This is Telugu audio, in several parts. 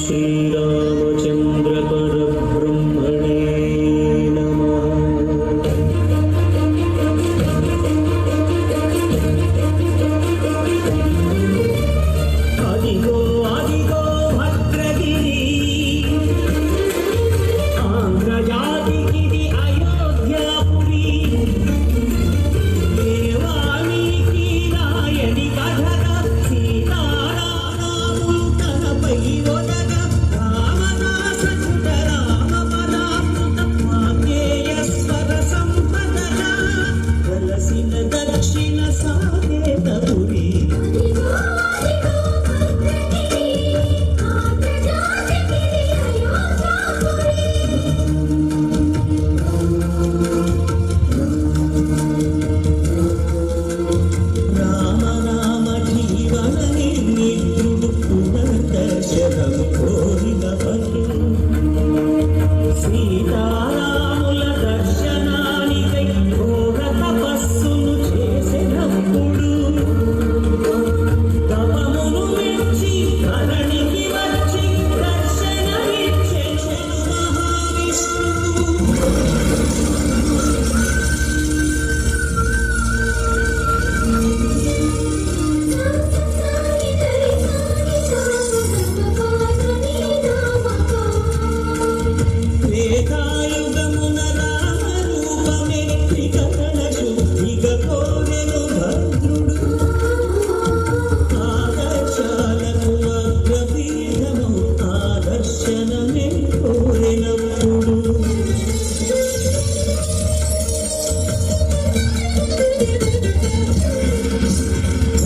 श्रीरामचन्द्र परब्रह्मणे नमः। आदिगो आदिगो भद्रगिरि आन्ध्रजातिगिरि अयोध्यापुरी देवानीकी नायनि कथक सीतारामुलु तनपै ఒదగ రామదాససుత రామపదామృత వాగ్గేయస్వర సంపదన కలసిన దక్షిణ సాకేతపురి రామ రామ జీవన నిర్మిత్రుడు పునర్దర్శనం కోరిన పలు సీతారాముల దర్శనానికై ఘోర తపస్సును చేసినప్పుడు తపమును మెచ్చి ధరణికి వచ్చి దర్శనమిచ్చెను మహావిష్ణువు. త్రేతాయుగమున రామరూపమే త్రికరణ శుద్ధిగా కోరెను భద్రుడు. ఆదర్శాలకు అగ్రపీఠము ఆదర్శనమే కోరినప్పుడు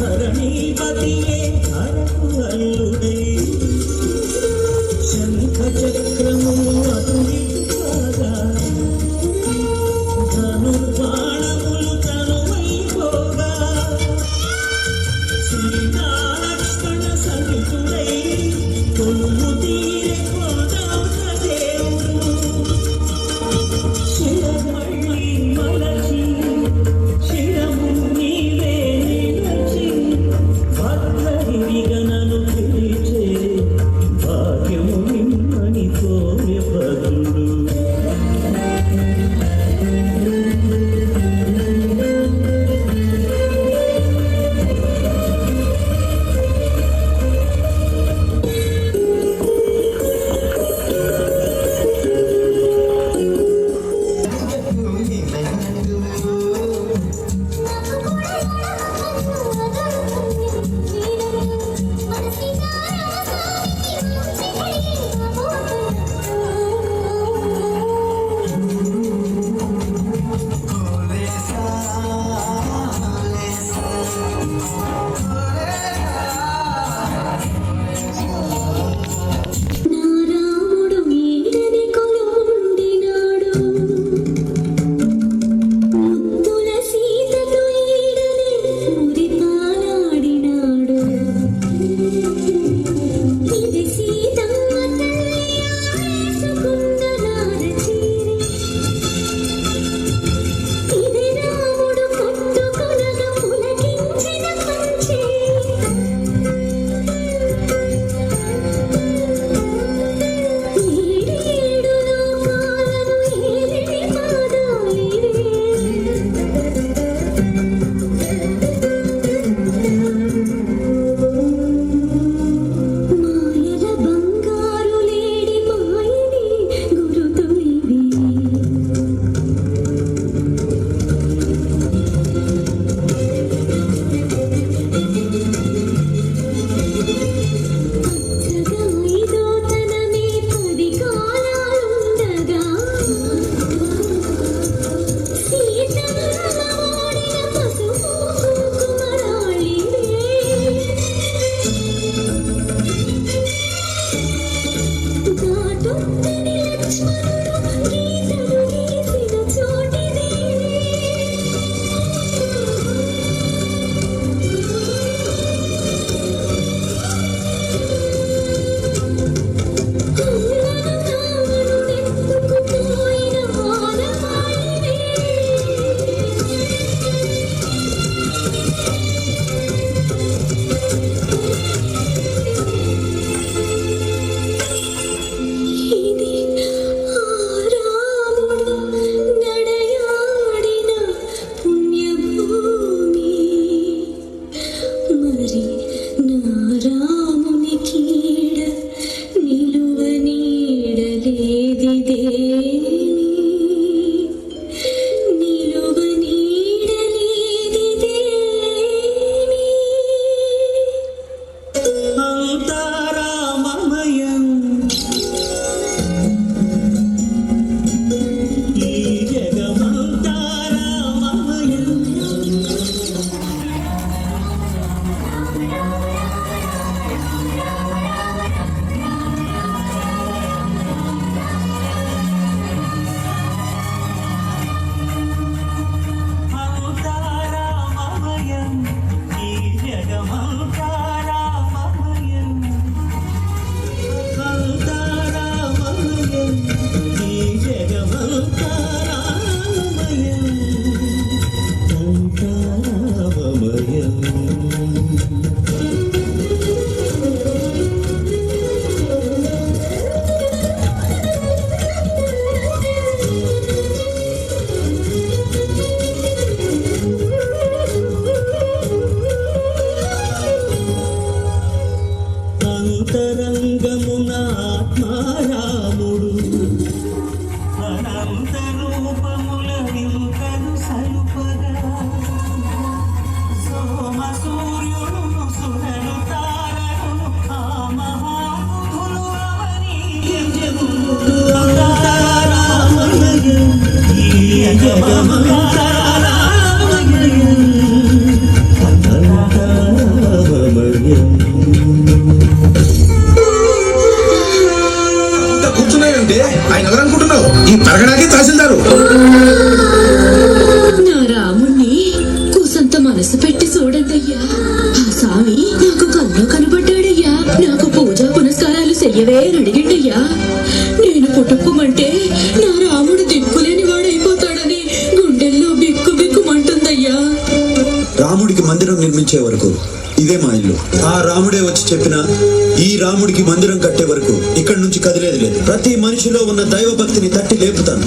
ధరణీపతియే ధరకు అల్లుడై శంఖ చక్రము అతులికి కాగా ధనుర్బాణములు తనువైపోగా సీతాలక్ష్మణ సహితుడై కొలువు తీరే కోదండ దేవుడు శిరమళ్ళి మలచి శిరము నీవే నిలచి భద్రగిరిగణను పిలిచే భాగ్యము నిమ్మని కోరె భద్రుడు. కీడ నిలువ నీడలేదిదేని నిలువ నీడలేదిదేని అంతరామమయం ఈ జగమంతరామమయం అంతరామమయం ఈ జగమంతరామమయం అంతరామమయం ఈ జగమంతరామమయం అంతరామమయం అంతరంగమున ఆత్మారాముడు అనంత రూపముల వింకను సలుపగా సోమ సూర్యుడు సురలు తారలు ఆ మహాబుధులు రమణీయములు అంతరామమయం ఈ జగమంతరామమయం అంతరామమయం కూర్చున్నాయంటే ఆయన ఎవరనుకుంటున్నావు? ఈ పరగడానికి తహసీల్దారు. నా రాముణ్ణి కూసంత మనసు పెట్టి చూడండయ్యా. ఆ స్వామి నాకు కల్లో కనబడ్డాడయ్యా. నాకు పూజా పునస్కారాలు చెయ్యవే అని అడిగిండయ్యా. నేను పుట్టుకోమంటే నా రాముడు దిక్కులేని వాడైపోతాడని గుండెల్లో బిక్కు బిక్కుమంటుందయ్యా. రాముడికి మందిరం నిర్మించే వరకు ఇదే మా ఇల్లు. ఆ రాముడే వచ్చి చెప్పిన ఈ రాముడికి మందిరం కట్టే వరకు ఇక్కడి నుంచి కదిలేదు లేదు. ప్రతి మనిషిలో ఉన్న దైవ భక్తిని తట్టి లేపుతాను.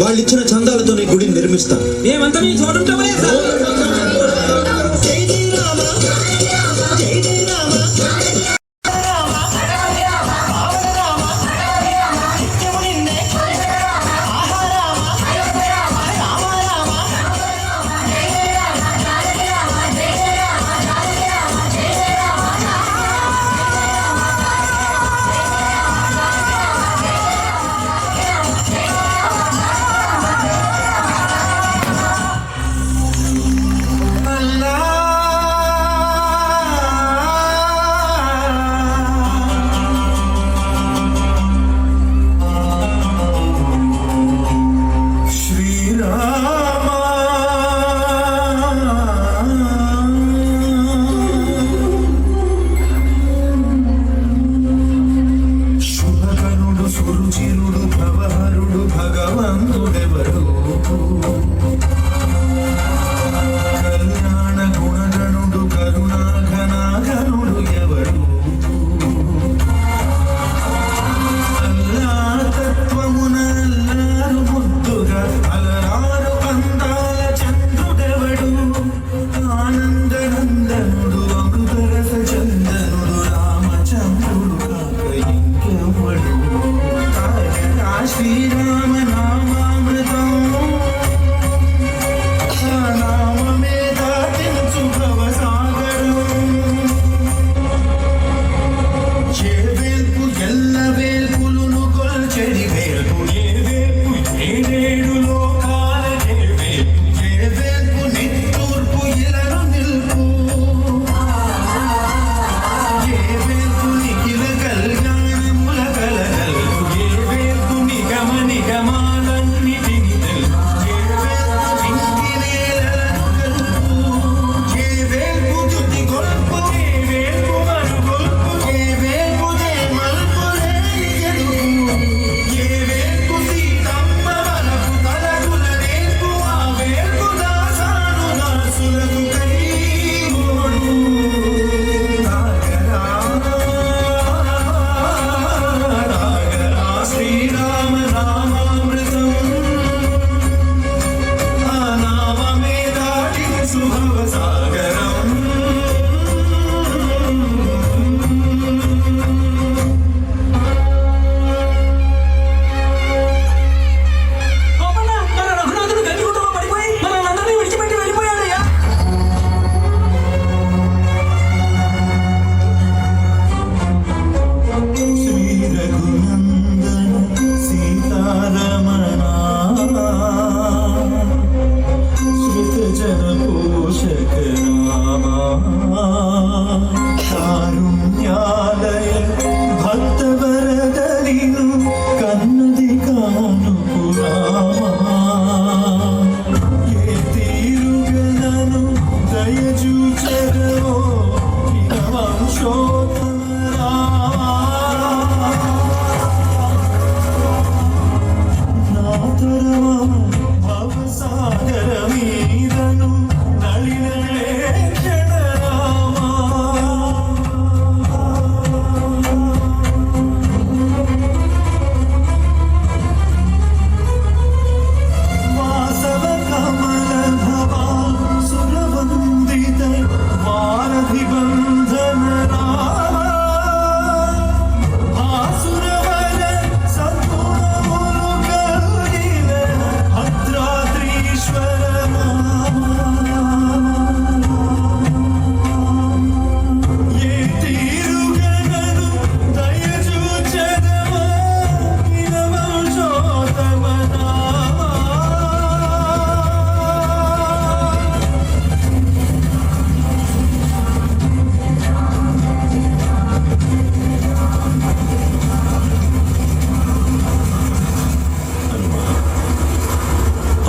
వాళ్ళిచ్చిన చందాలతోనే గుడిని నిర్మిస్తాను. మేమంతా మీ చూడుంటామనే సార్. జై జై రామ జై జై రామ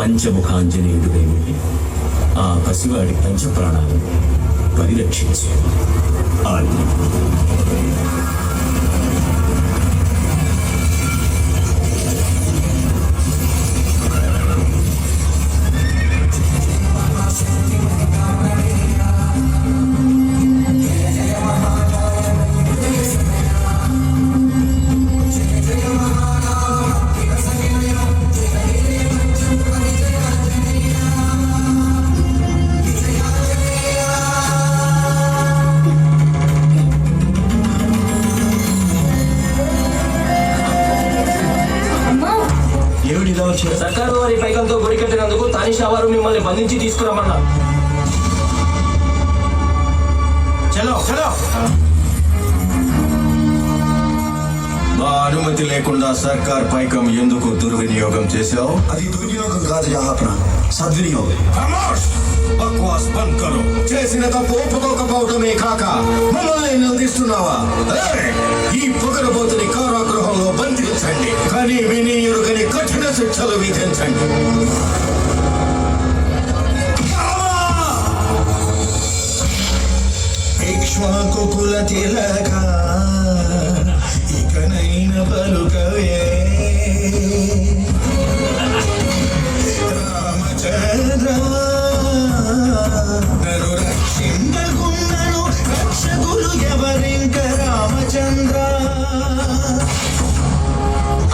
పంచముఖాంజనేయుడువేమి ఆ పసివాడి పంచప్రాణాలను పరిరక్షించు. సర్కారు వారి పైకంతో గుడి కట్టినందుకు తానిషా వారు మిమ్మల్ని బంధించి తీసుకురమ్మన్నారు. చలో చలో. మా అనుమతి లేకుండా సర్కార్ పైకం ఎందుకు దుర్వినియోగం చేశావు? అది దుర్వినియోగం కాదు జహాపన, సద్వినియోగం. బక్వాస్ బంద్ కరో. చేసిన తప్పు ఒప్పుకోకపోవడమే కాక మమ్మల్ని నిలదీస్తున్నావా? ఈ పొగరబోతుని కారాగృహంలో బంధించండి, కానీ వినియోగని కఠిన శిక్షలు విధించండి. ఇక్ష్వాకుల తిలక ఇకనైన పలుకవే రామచంద్ర, నన్ను రక్షింపకున్నను రక్షకులు ఎవరింక రామచంద్ర.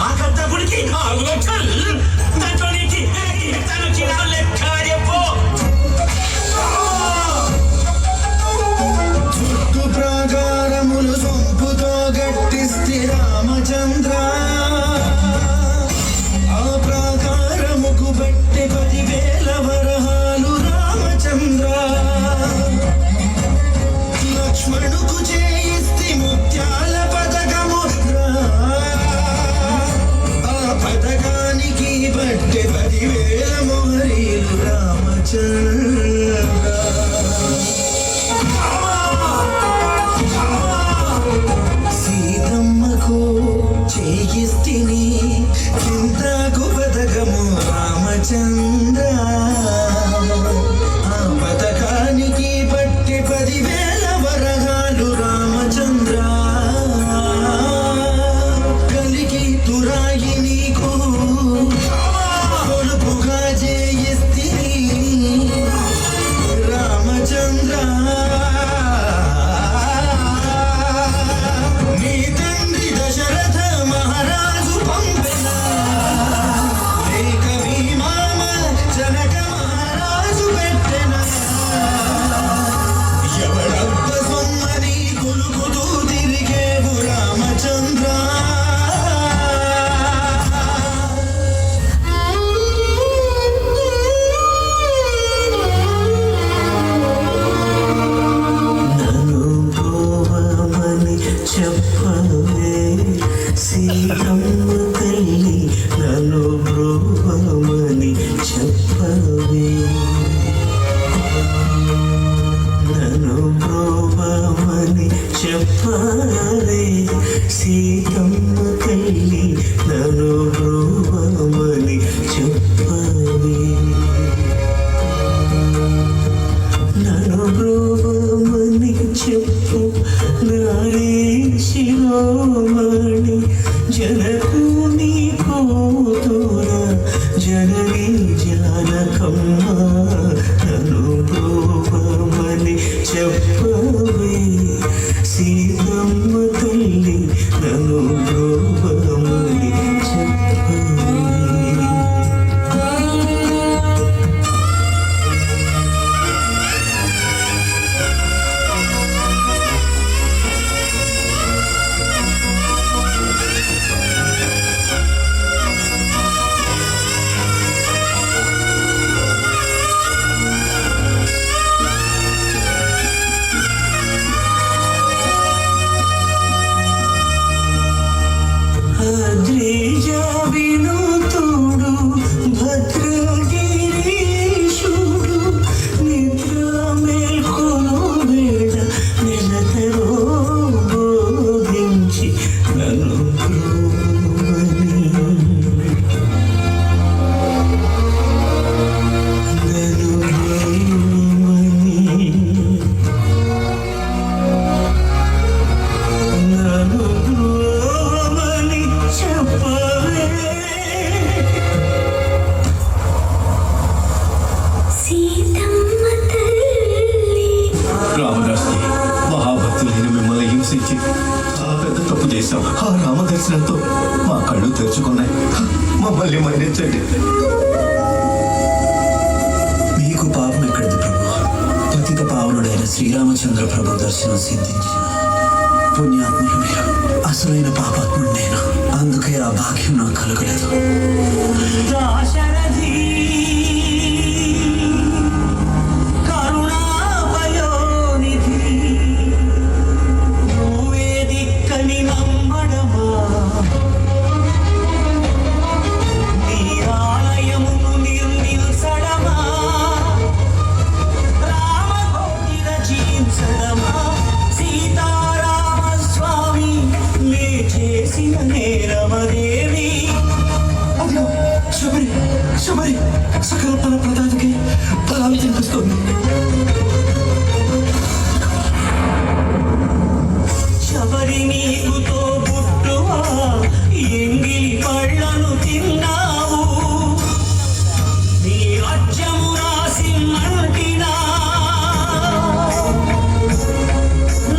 ఆ కట్టపుడికి 4 లక్షలు దాంట్లో నుంచి తను చిన్న లెక్క చెప్పు. చుట్టు ప్రాకారములు సొంపుతో గట్టిస్తే రామచంద్ర, ఆ ప్రాకారముకు బట్టి 10,000 వరహాలు రామచంద్ర. లక్ష్మణుకు చేయిస్తే ముత్యాల పథకము, ఆ పథకానికి బట్టి 10,000 మొహరీలు రామచంద్ర. సీతమ్మకు చేయిస్తిని చింతకు పథకము రామచంద్ర, ఆ పథకానికి బట్టి 10,000 వరహాలు రామచంద్ర. కలికి తురాయి నీకు కొలుపుగా చేయిస్తిని రామచంద్ర. నీ తండ్రి దశరథ మహారాజు పంపిన లేక మీ మామ జనక మహారాజు పెట్టెన, ఎవడబ్బ సొమ్మని కొలుకుతూ తిరిగేవు రామచంద్ర. నన్ను పోవమని చెప్పవే సీతమ్మ తల్లి, నన్ను పోవమని చెప్పవే, నన్ను పోవమని చెప్పవే సీతమ్మ తల్లి, నన్ను పోవమని చెప్పవే, నన్ను బ్రోవమని చెప్పు నారీ శిరోమణి, జనకుని కూతుర జనని జానకమ్మ. నన్ను బ్రోవమని చెప్పవే సీతమ్మ తల్లి, నన్ను బ్రోవమని చెప్పవే. చేశాం. ఆ రామదర్శనంతో మా కళ్ళు తెరుచుకున్నాయి. మమ్మల్ని మన్నించండి. మీకు పాపం ఎక్కడిది ప్రభు? పతిత పావనుడైన శ్రీరామచంద్ర ప్రభు దర్శనం సిద్ధించిన పుణ్యాత్ములు మీరు. అసలైన పాపాత్ముడు నేను. అందుకే ఆ భాగ్యం నాకు కలగలేదు. దాశరథి కరుణాపయోనిధి నువ్వే దిక్కని నమ్మడమా నీ ఆలయమును నిర్మించడమా రామకోటి రచించడమా సీతారామస్వామి లే చేసిన నేరమదేవి. శబరి శబరి సకల ఫల ప్రదాతకి ఫలాలు తినిపిస్తుంది. శబరి నీకుతో పుట్టువా ఎంగిలి పళ్ళను తిన్నావు నీ అచ్చము రాసి మంటినా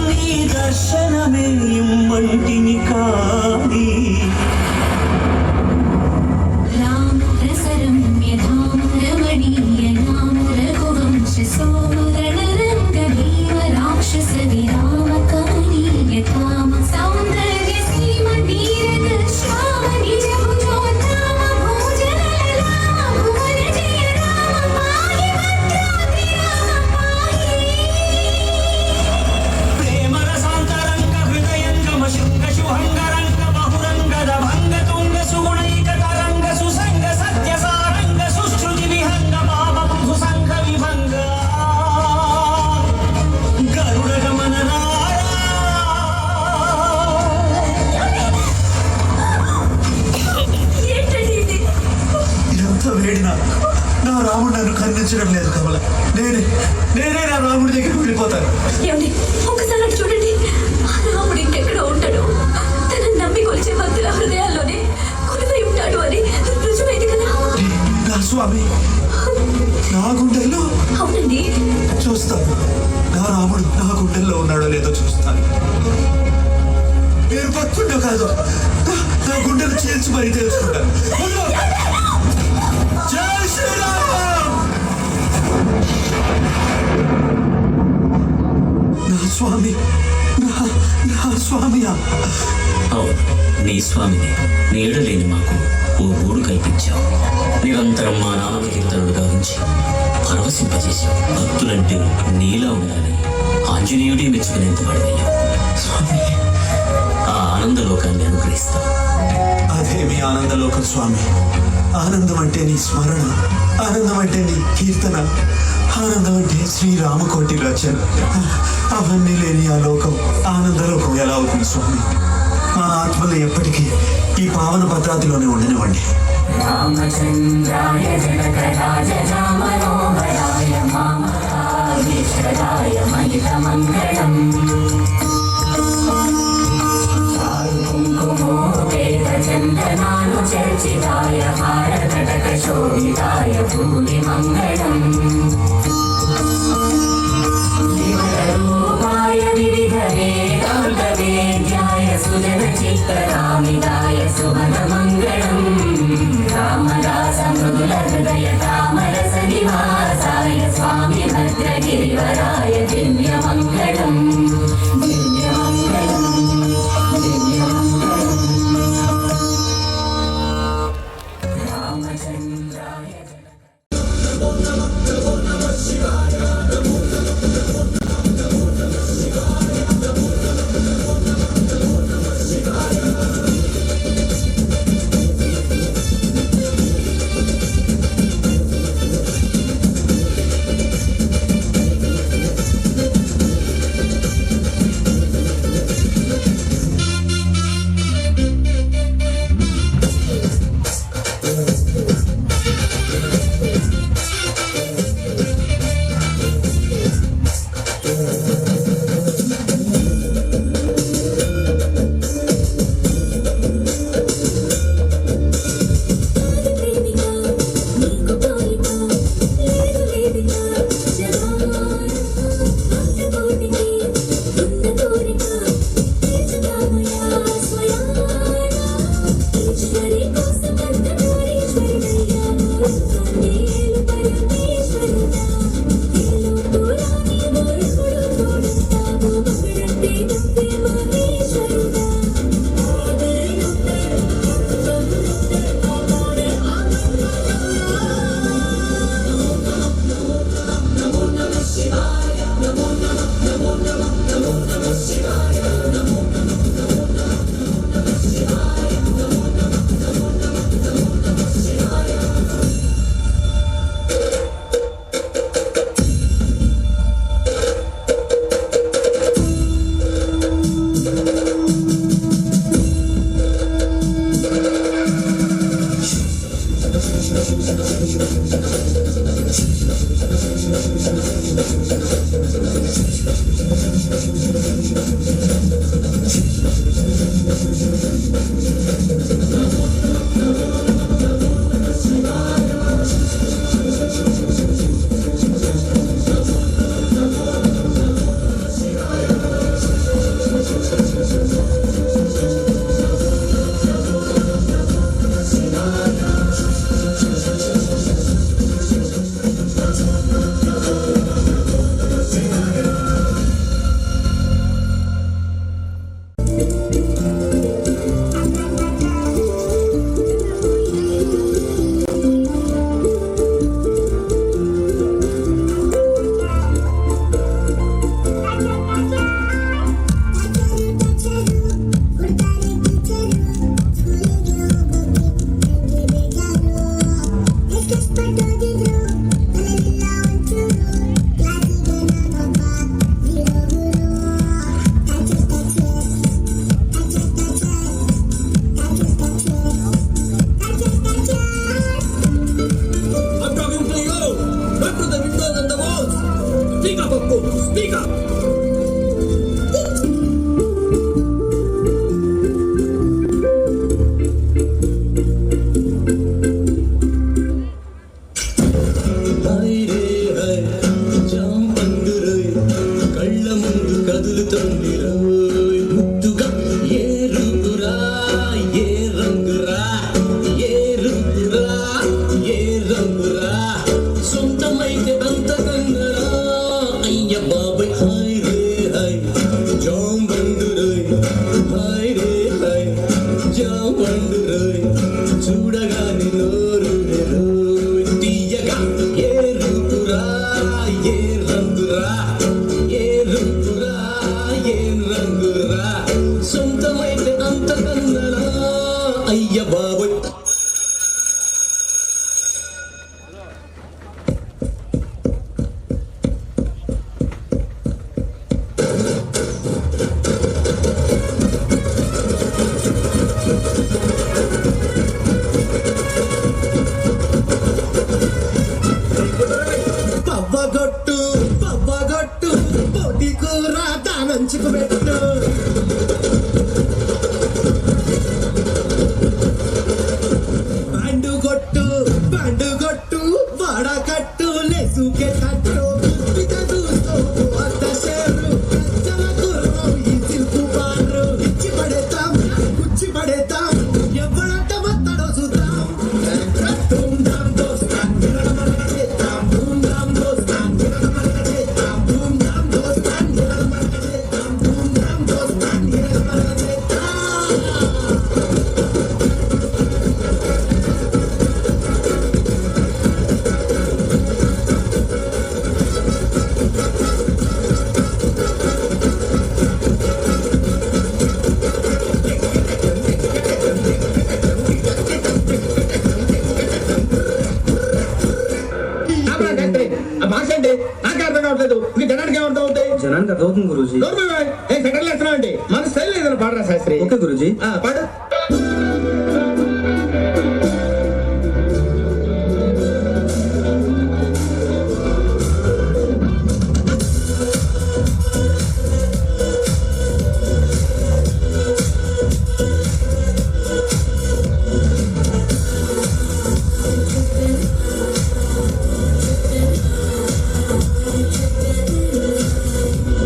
నీ దర్శనమే ఇమ్మంటిని కాని राम रसरम्य धाम रमणीय नाम रघुवंश सोम रणरंग भीम राक्षस विराम कमनीय काम सौंदर्य सीम नीरद श्याम निज भुजोत्तम भोजन राम भुवन जय राम पाहि भद्राद्रि राम पाहि ప్రేమ రసాంతరంగ హృదయంగమ శృంగ శుభంగరంగ బహురంగద భంగ తుంగ సుగుణైక తరంగ సుసంగ సత్య సారంగ సుశ్రుతి విహంగ పాప బృహు సంఘ విభంగ గరుడ గమన ఏంటండి ఇది? ఇదంతా వేడినా నా రాముడు నన్ను కరుణించడం లేదు కమల. నేనే నా రాముడి దగ్గరికి వెళ్ళిపోతాను. ఏమండి ఒకసారి అటు చూడండి. ఆ రాముడు ఇంకెక్కడో ఉంటాడు. తన నమ్మి కొలిచే భక్తుల హృదయాల్లోనే కొలువై ఉంటాడు అని రుజువైంది కదా. నా స్వామి నా గుండెల్లో అవునండి. చూస్తాను. నా రాముడు నా గుండెల్లో ఉన్నాడో లేదో చూస్తాను. నేను భక్తుడో కాదు నా గుండెలు చేర్చి మరీ తెలుసుకుంటాను. జై శ్రీరామ్. నా స్వామి నా స్వామియా? అవును, నీ స్వామిని నీడలేని మాకు ఓ గూడు కల్పించావు. నిరంతరం మా నామ కీర్తనుడు గావించి పరవశింపజేశావు. భక్తులంటే నీలా ఉండాలని ఆంజనేయుడే మెచ్చుకునేంత వాడవయ్యా. స్వామి ఆ ఆనందలోకాన్ని అనుగ్రహిస్తావు. అదే మీ ఆనందలోకం స్వామి. ఆనందం అంటే నీ స్మరణ, ఆనందం అంటే నీ కీర్తన, ఆనందం అంటే శ్రీరామకోటి రచన. అవన్నీ లేని ఆ లోకం ఆనందలోకం ఎలా అవుతుంది స్వామి? మా ఆత్మలు ఎప్పటికీ ఈ పావన భద్రాద్రిలోనే ఉండనివ్వండి. रामचन्द्राय जनकराज रामनोहराय मामकाभीष्टदाय महितमङ्गलम् कुङ्कुमोपेतचन्दनानुचर्चिताय हारकटकशोभिताय भूरिमङ्गलम् विमलरूपाय विविधवेदान्तवेद्याय सुजनचित्तकामिताय सुमनमङ्गलम् रामदासमृदुलहृदय तामरसनिवासाय स्वामी भद्रगिरिवराय दिव्यमङ्गलम् दिव्यमङ्गलम् दिव्यमङ्गलम् रामचन्द्राय జనానికి అర్థమవుతుంది గురూజీ. మన స్టైల్ ఏదైనా పాడరా శాస్త్రి? ఓకే గురూజీ. పాడు.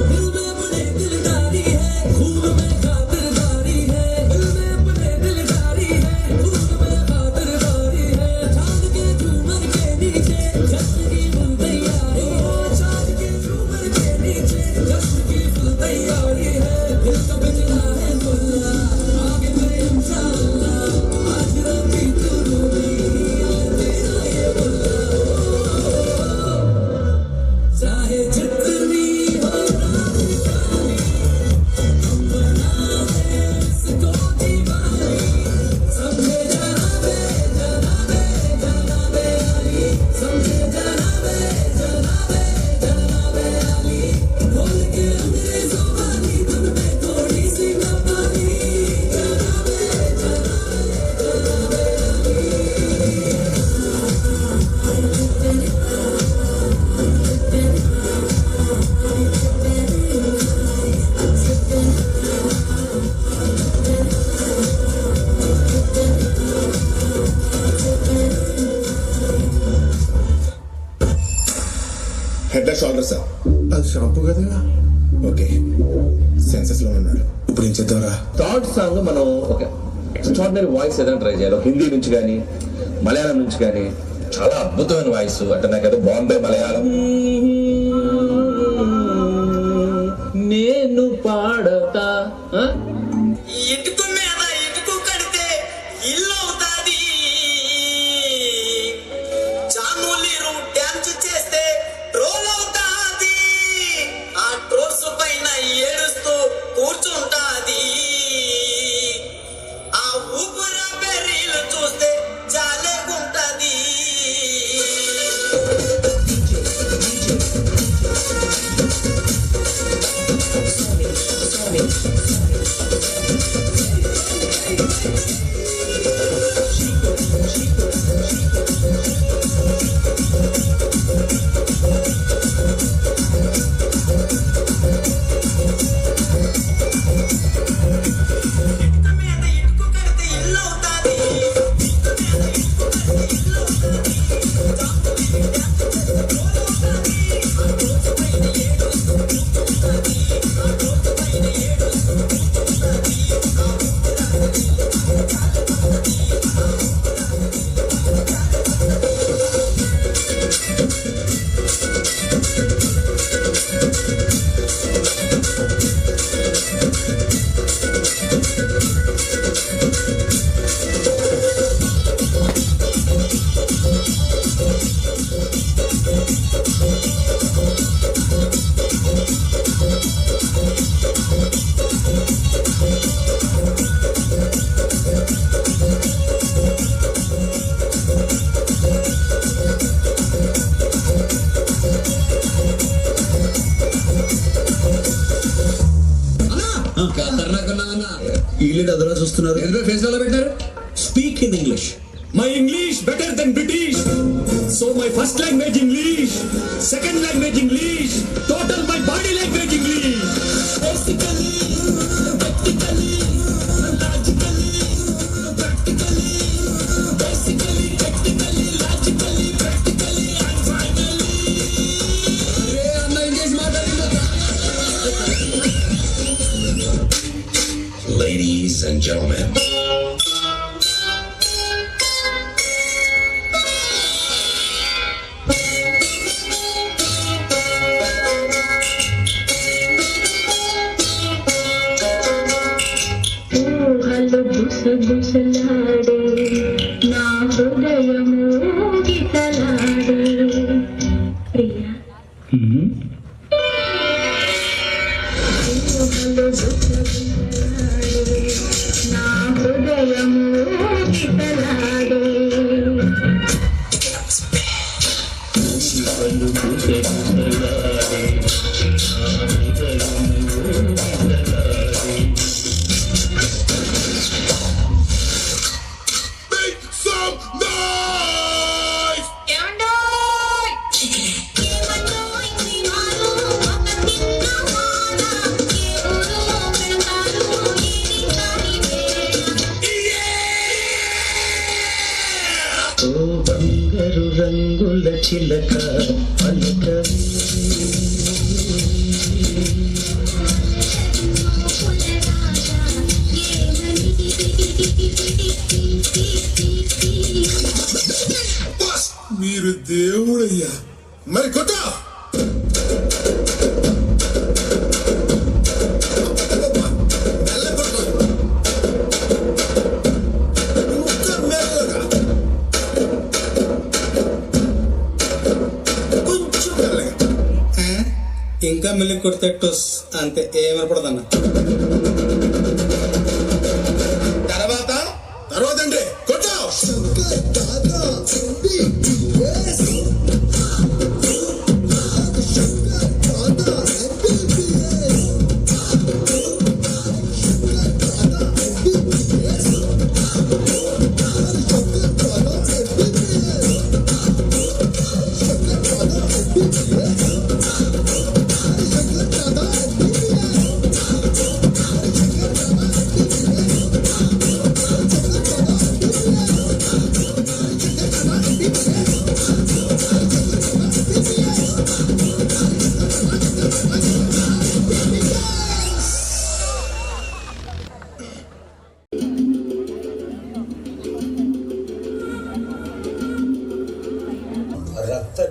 दिल में बड़े दिलदारी है, खून में खातिरदारी है, दिल में बड़े పర్సా అది షాంపూ కదా. ఓకే, సెన్సెస్ లో ఉన్నాడు. ఇప్పుడు ఏం చేద్దాంరా? థర్డ్ సాంగ్ మనం ఒక ఎక్స్ట్రాడినరీ వాయిస్ ఏదైనా ట్రై చేయాలి. హిందీ నుంచి కానీ మలయాళం నుంచి కానీ చాలా అద్భుతమైన వాయిస్. అంటే నాకు ఏదో బాంబే మలయాళం నేను పాడతా. ఇటుకు మీద ఇటుకు కడితే ఇల్లు అవుతాది. చాములీరు డ్యాన్స్ చేస్తే ట్రోల్ అవుతాది. ఆ ట్రోల్స్ పైన ఏడుస్తూ కూర్చుంటాది. ఆ ఊపుర బెర్రీలు చూస్తే జాలేకుంటది. ఇటుక మీద ఇటుకు కడితే ఇల్లు అవుతాది. వీళ్ళు అదలా చూస్తున్నారు. ఫేస్ లో పెట్టారు. Speak in English. My English better than British. So my first language English, second language English, total my body language English. Basically, practically, logically, practically, basically, practically, logically, practically, and finally. Ladies and gentlemen, ఊహలు గుసగుసలాడే నా హృదయము గితలాడే ప్రియా. ఊహలు గుసగుసలాడే నా హృదయము గితలాడే. ఓ బంగారు రంగుల చిలక పలకవే. మీరు దేవుడయ్యా. మరి కొట్ట ఇంకా మెల్లి కొడితే టొస్ అంతే, ఏమనపడదన్న. తర్వాత తర్వాత అంటే కొట్ట.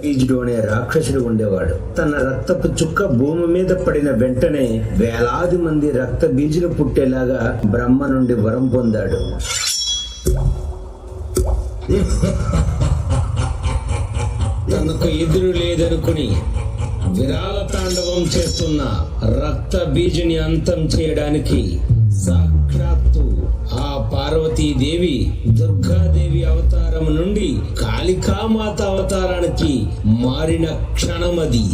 బీజుడు అనే రాక్షసుడు ఉండేవాడు. తన రక్తపు చుక్క భూమి మీద పడిన వెంటనే వేలాది మంది రక్త బీజులు పుట్టేలాగా బ్రహ్మ నుండి వరం పొందాడు. తనకు ఎదురు లేదనుకుని విరాల తాండవం చేస్తున్న రక్త బీజుని అంతం చేయడానికి సాక్షాత్తు ఆ పార్వతీదేవి దుర్గాదేవి అవతారం నుండి కాళికామాత అవతారానికి మారిన క్షణమది.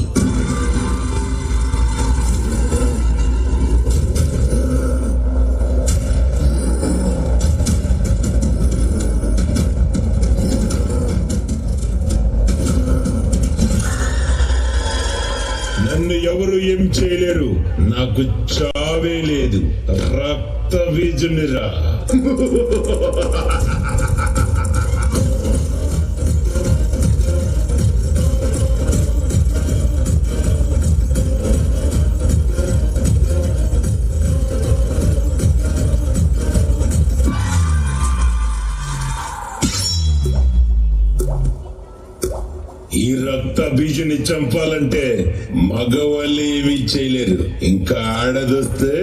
నన్ను ఎవరు ఏం చేయలేరు, నాకు చావే లేదు. రక్త బీజునిరా. ఈ రక్త బీజుని చంపాలంటే మగవాళ్ళు ఏమీ చేయలేరు. ఇంకా ఆడదొస్తే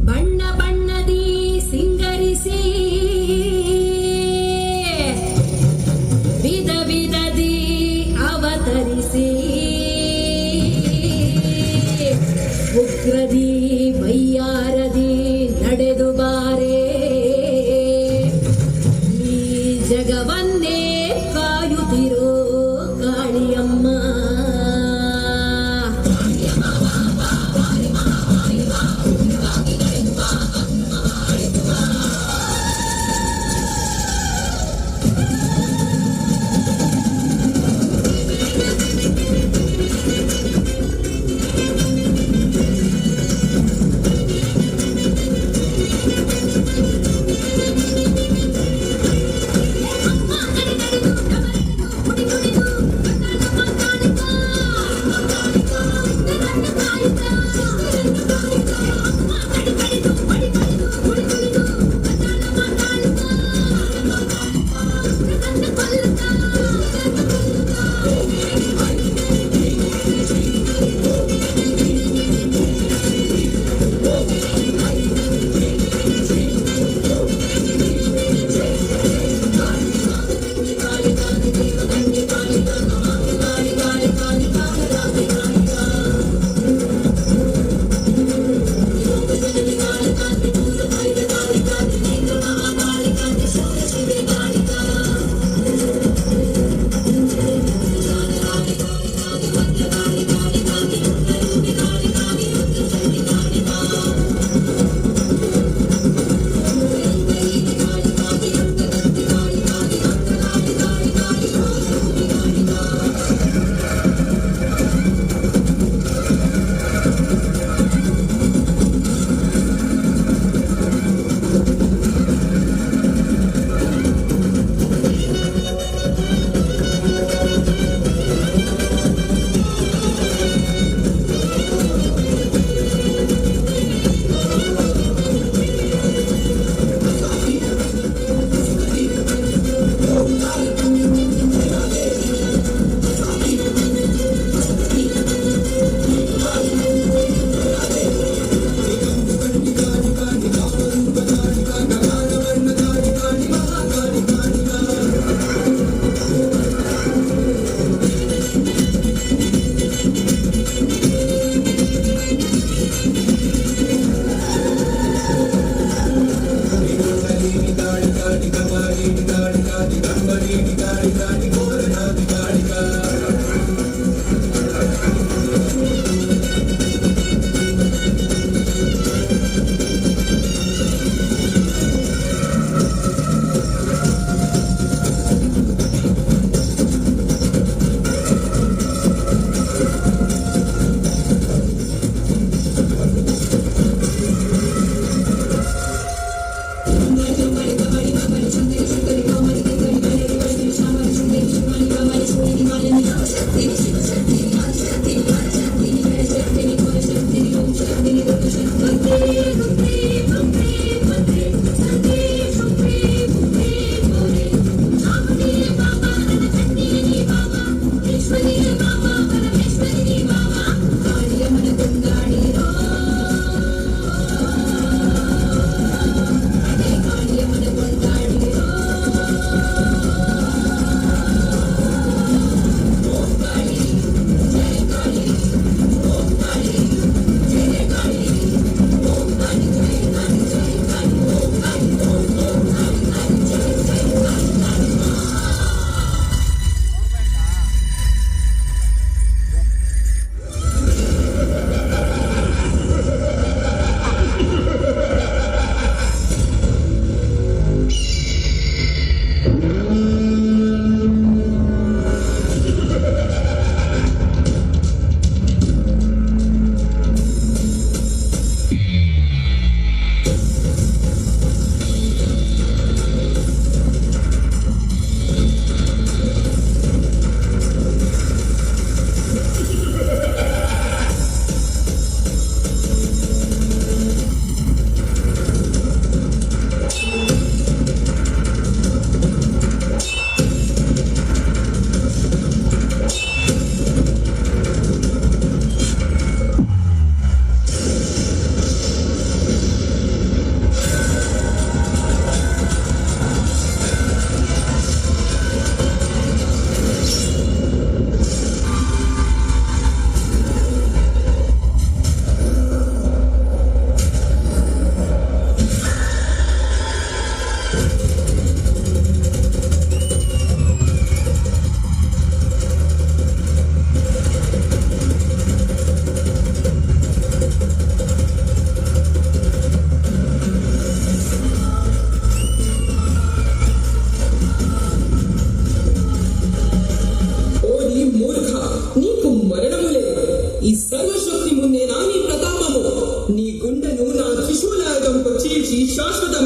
ಬಣ್ಣ ಬಣ್ಣದಿ ಸಿಂಗರಿಸಿ ವಿಧ ವಿಧದಿ ಅವತರಿಸಿ ಉಗ್ರದಿ ವೈಯಾರದಿ ನಡೆದ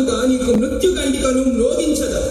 కనుక నీకు మృత్యు గంటికను మ్రోగించదు.